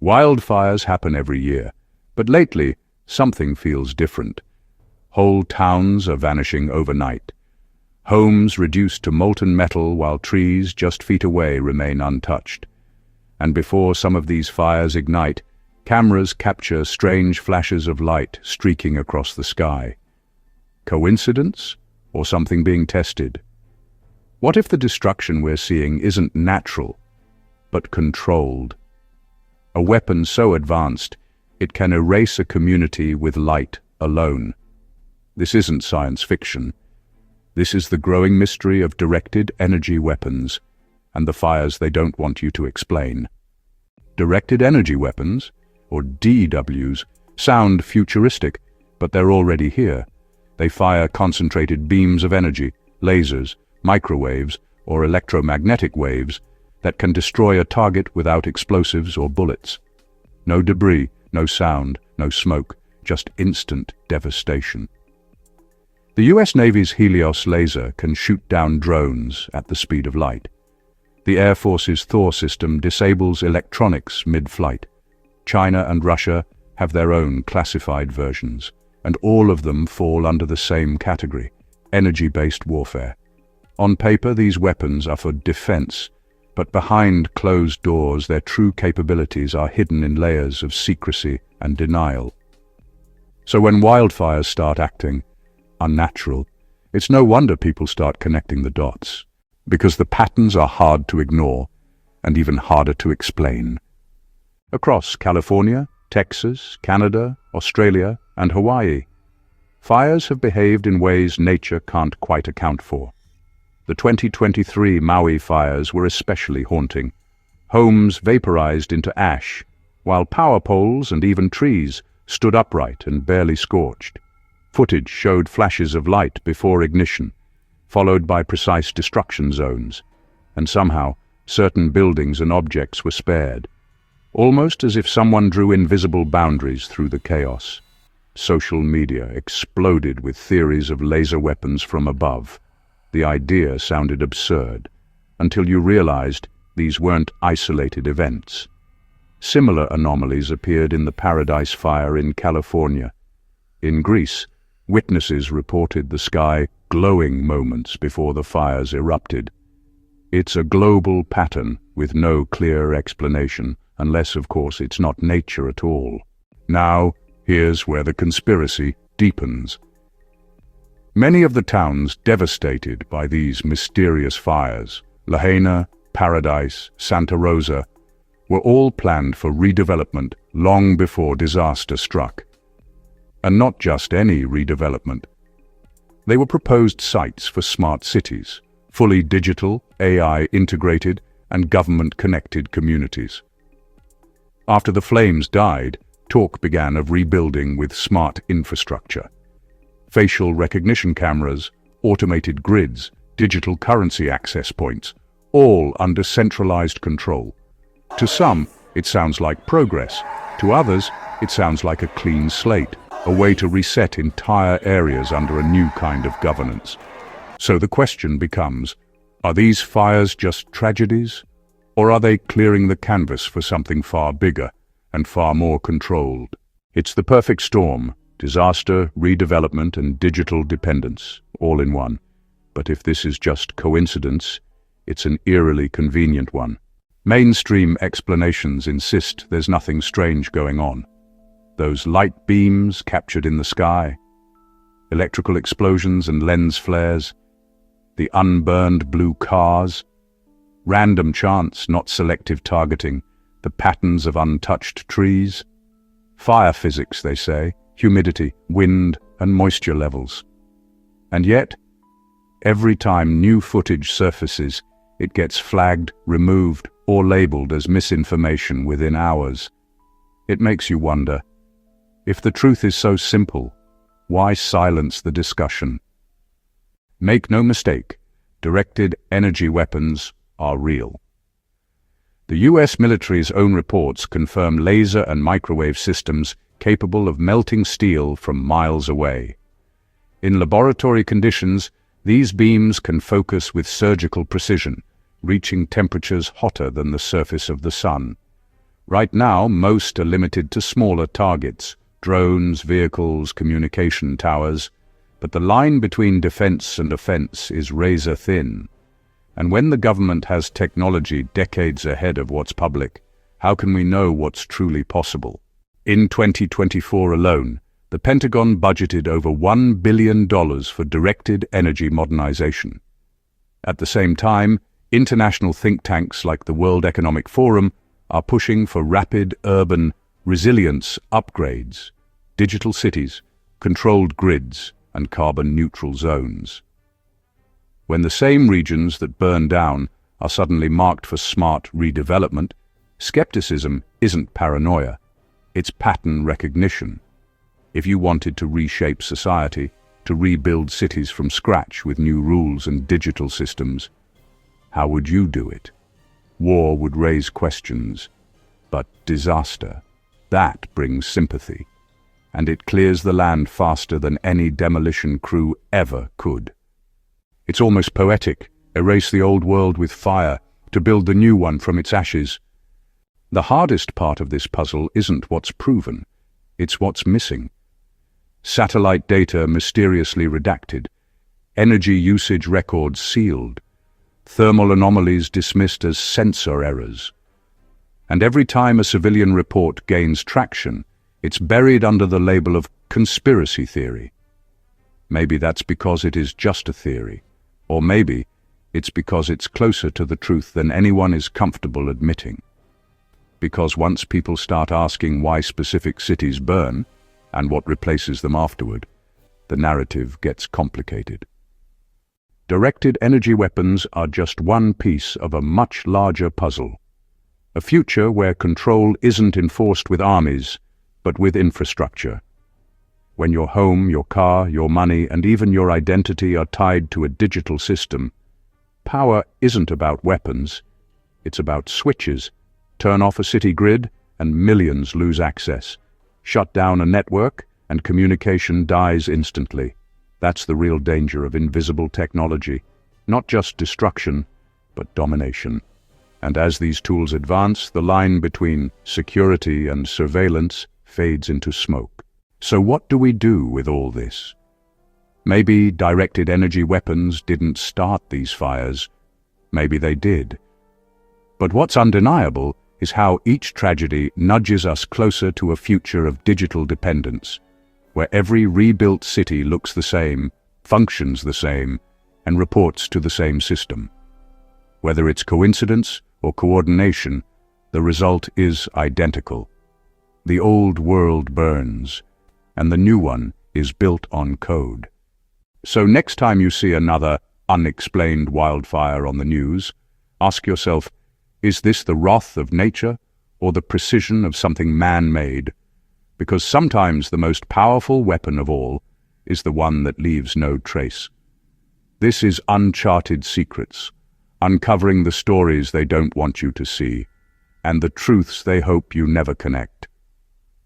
Wildfires happen every year, but lately something feels different. Whole towns are vanishing overnight. Homes reduced to molten metal while trees just feet away remain untouched. And before some of these fires ignite, cameras capture strange flashes of light streaking across the sky. Coincidence, or something being tested? What if the destruction we're seeing isn't natural, but controlled? A weapon so advanced, it can erase a community with light alone. This isn't science fiction. This is the growing mystery of directed energy weapons and the fires they don't want you to explain. Directed energy weapons, or DWs, sound futuristic, but they're already here. They fire concentrated beams of energy, lasers, microwaves, or electromagnetic waves that can destroy a target without explosives or bullets. No debris, no sound, no smoke, just instant devastation. The US Navy's Helios laser can shoot down drones at the speed of light. The Air Force's Thor system disables electronics mid-flight. China and Russia have their own classified versions, and all of them fall under the same category: energy-based warfare. On paper, these weapons are for defense, but behind closed doors, their true capabilities are hidden in layers of secrecy and denial. So when wildfires start acting unnatural, it's no wonder people start connecting the dots, because the patterns are hard to ignore and even harder to explain. Across California, Texas, Canada, Australia, and Hawaii, fires have behaved in ways nature can't quite account for. The 2023 Maui fires were especially haunting. Homes vaporized into ash, while power poles and even trees stood upright and barely scorched. Footage showed flashes of light before ignition, followed by precise destruction zones, and somehow certain buildings and objects were spared, almost as if someone drew invisible boundaries through the chaos. Social media exploded with theories of laser weapons from above. The idea sounded absurd, until you realized these weren't isolated events. Similar anomalies appeared in the Paradise Fire in California. In Greece, witnesses reported the sky glowing moments before the fires erupted. It's a global pattern with no clear explanation, unless, of course, it's not nature at all. Now, here's where the conspiracy deepens. Many of the towns devastated by these mysterious fires, Lahaina, Paradise, Santa Rosa, were all planned for redevelopment long before disaster struck. And not just any redevelopment. They were proposed sites for smart cities, fully digital, AI-integrated, and government-connected communities. After the flames died, talk began of rebuilding with smart infrastructure. Facial recognition cameras, automated grids, digital currency access points, all under centralized control. To some, it sounds like progress. To others, it sounds like a clean slate, a way to reset entire areas under a new kind of governance. So the question becomes, are these fires just tragedies, or are they clearing the canvas for something far bigger and far more controlled? It's the perfect storm: disaster, redevelopment, and digital dependence, all in one. But if this is just coincidence, it's an eerily convenient one. Mainstream explanations insist there's nothing strange going on. Those light beams captured in the sky, electrical explosions and lens flares, the unburned blue cars, random chance, not selective targeting, the patterns of untouched trees, fire physics, they say, humidity, wind, and moisture levels. And yet, every time new footage surfaces, it gets flagged, removed, or labeled as misinformation within hours. It makes you wonder, if the truth is so simple, why silence the discussion? Make no mistake, directed energy weapons are real. The US military's own reports confirm laser and microwave systems capable of melting steel from miles away. In laboratory conditions, these beams can focus with surgical precision, reaching temperatures hotter than the surface of the sun. Right now, most are limited to smaller targets, drones, vehicles, communication towers, but the line between defense and offense is razor thin. And when the government has technology decades ahead of what's public, how can we know what's truly possible? In 2024 alone, the Pentagon budgeted over $1 billion for directed energy modernization. At the same time, international think tanks like the World Economic Forum are pushing for rapid urban resilience upgrades, digital cities, controlled grids, and carbon-neutral zones. When the same regions that burn down are suddenly marked for smart redevelopment, skepticism isn't paranoia, it's pattern recognition. If you wanted to reshape society, to rebuild cities from scratch with new rules and digital systems, how would you do it? War would raise questions, but disaster, that brings sympathy, and it clears the land faster than any demolition crew ever could. It's almost poetic, erase the old world with fire, to build the new one from its ashes. The hardest part of this puzzle isn't what's proven, it's what's missing. Satellite data mysteriously redacted, energy usage records sealed, thermal anomalies dismissed as sensor errors. And every time a civilian report gains traction, it's buried under the label of conspiracy theory. Maybe that's because it is just a theory, or maybe it's because it's closer to the truth than anyone is comfortable admitting. Because once people start asking why specific cities burn, and what replaces them afterward, the narrative gets complicated. Directed energy weapons are just one piece of a much larger puzzle. A future where control isn't enforced with armies, but with infrastructure. When your home, your car, your money, and even your identity are tied to a digital system, power isn't about weapons, it's about switches. Turn off a city grid, and millions lose access. Shut down a network, and communication dies instantly. That's the real danger of invisible technology. Not just destruction, but domination. And as these tools advance, the line between security and surveillance fades into smoke. So what do we do with all this? Maybe directed energy weapons didn't start these fires. Maybe they did. But what's undeniable is how each tragedy nudges us closer to a future of digital dependence, where every rebuilt city looks the same, functions the same, and reports to the same system. Whether it's coincidence or coordination, the result is identical. The old world burns, and the new one is built on code. So next time you see another unexplained wildfire on the news, ask yourself, is this the wrath of nature or the precision of something man-made? Because sometimes the most powerful weapon of all is the one that leaves no trace. This is Uncharted Secrets, uncovering the stories they don't want you to see, and the truths they hope you never connect.